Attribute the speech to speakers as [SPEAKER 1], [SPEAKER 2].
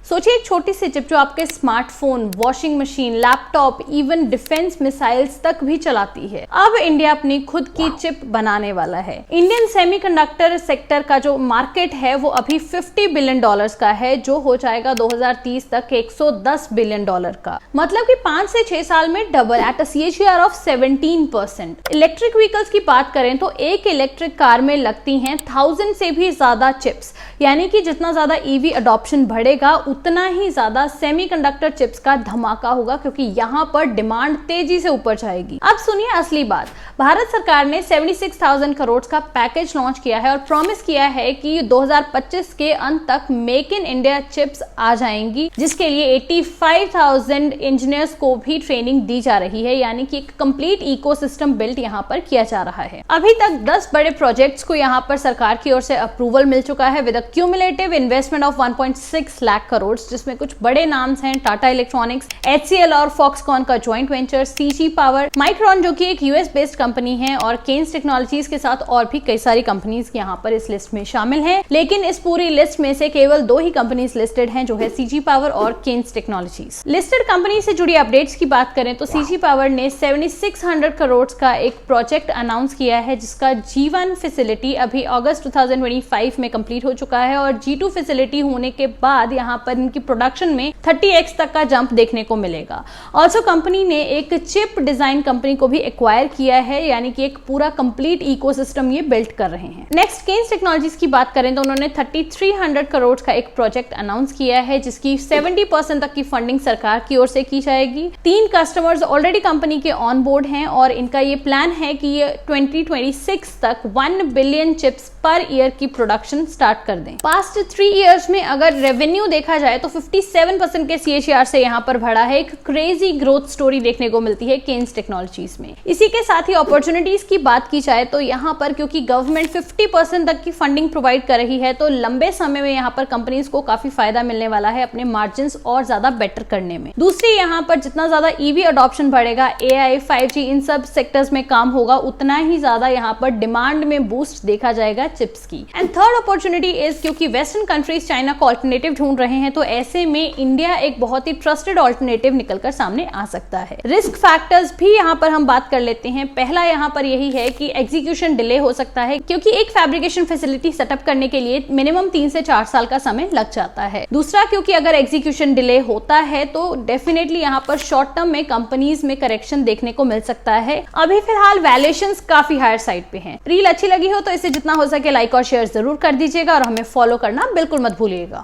[SPEAKER 1] सोचिए एक छोटी सी चिप जो आपके smartphone, washing machine, laptop, even defence missiles तक भी चलाती है। अब इंडिया अपनी खुद की चिप बनाने वाला है। इंडियन सेमीकंडक्टर सेक्टर का जो मार्केट है वो अभी $50 बिलियन का है, जो हो जाएगा 2030 तक $110 बिलियन का। मतलब कि 5 से 6 साल में double at a CAGR of 17%। Electric vehicles की बात करें तो एक इलेक्ट्रिक कार में लगती हैं 1000 से भी ज्यादा चिप्स, यानी कि जितना ज्यादा EV अडॉप्शन बढ़ेगा उतना ही ज्यादा सेमीकंडक्टर चिप्स का धमाका होगा, क्योंकि यहाँ पर डिमांड तेजी से ऊपर जाएगी। अब सुनिए असली बात। भारत सरकार ने 76,000 करोड़ का पैकेज लॉन्च किया है और प्रॉमिस किया है कि 2025 के अंत तक मेक इन इंडिया चिप्स आ जाएंगी, जिसके लिए 85,000 इंजीनियर्स को भी ट्रेनिंग दी जा रही है, यानी कि एक कंप्लीट इकोसिस्टम बिल्ड यहाँ पर किया जा रहा है। अभी तक 10 बड़े प्रोजेक्ट्स को यहाँ पर सरकार की ओर से अप्रूवल मिल चुका है with a cumulative investment of 1.6 lakh crore, जिसमें कुछ बड़े नाम्स हैं टाटा इलेक्ट्रॉनिक्स, HCL और फॉक्सकॉन का joint venture, CG power, micron जो कि एक US बेस्ड कंपनी है, और केन्स टेक्नोलॉजीज के साथ और भी कई सारी कंपनीज यहाँ पर इस लिस्ट में शामिल हैं। लेकिन इस पूरी लिस्ट में से केवल 2 ही कंपनीज लिस्टेड हैं, जो है CG पावर और केन्स टेक्नोलॉजीज। लिस्टेड कंपनी से जुड़ी अपडेट्स की बात करें तो CG पावर ने 7600 करोड़ का एक प्रोजेक्ट अनाउंस किया है, जिसका G1 फैसिलिटी अभी अगस्त 2025 में कंप्लीट हो चुका है, और G2 फैसिलिटी होने के बाद यहाँ पर इनकी प्रोडक्शन में 30x तक का जंप देखने को मिलेगा। ऑल्सो कंपनी ने एक चिप डिजाइन कंपनी को भी एक्वायर किया है, यानी कि एक पूरा कंप्लीट इकोसिस्टम ये बिल्ड कर रहे हैं। नेक्स्ट केन्स टेक्नोलॉजीज की बात करें तो उन्होंने 3300 करोड़ का एक प्रोजेक्ट अनाउंस किया है, जिसकी 70% तक की फंडिंग सरकार की ओर से की जाएगी। 3 कस्टमर्स ऑलरेडी कंपनी के ऑन बोर्ड हैं और इनका ये प्लान है कि ये 2026 तक 1 बिलियन चिप्स पर ईयर की प्रोडक्शन स्टार्ट कर दें। पास्ट 3 इयर्स में अगर रेवेन्यू देखा जाए तो 57% के CAGR से यहाँ पर बढ़ा है। एक क्रेजी ग्रोथ स्टोरी देखने को मिलती है केन्स टेक्नोलॉजीज में। इसी के साथ ही अपॉर्चुनिटीज की बात की जाए तो यहाँ पर क्योंकि गवर्नमेंट 50% तक की फंडिंग प्रोवाइड कर रही है, तो लंबे समय में यहाँ पर कंपनीज को काफी फायदा मिलने वाला है अपने मार्जिन और ज्यादा बेटर करने में। दूसरी यहाँ पर जितना ज्यादा EV अडॉप्शन बढ़ेगा, AI, 5G इन सब सेक्टर्स में काम होगा, उतना ही ज्यादा यहाँ पर डिमांड में बूस्ट देखा जाएगा चिप्स की। एंड थर्ड अपॉर्चुनिटी इज क्योंकि वेस्टर्न कंट्रीज चाइना को ऑल्टरनेटिव ढूंढ रहे हैं, तो ऐसे में इंडिया एक बहुत ही ट्रस्टेड ऑल्टरनेटिव निकलकर सामने आ सकता है। रिस्क फैक्टर्स भी यहाँ पर हम बात कर लेते हैं। पहला यहाँ पर यही है कि एग्जीक्यूशन डिले हो सकता है, क्योंकि एक फैब्रिकेशन फैसिलिटी सेटअप करने के लिए मिनिमम 3 से 4 साल का समय लग जाता है। दूसरा, क्योंकि अगर एग्जीक्यूशन डिले होता है तो डेफिनेटली यहाँ पर शॉर्ट टर्म में कंपनीज में करेक्शन देखने को मिल सकता है। अभी फिलहाल वैल्यूएशंस काफी हायर साइड पे हैं। रील अच्छी लगी हो तो इसे जितना हो सके लाइक और शेयर जरूर कर दीजिएगा, और हमें फॉलो करना बिल्कुल मत भूलिएगा।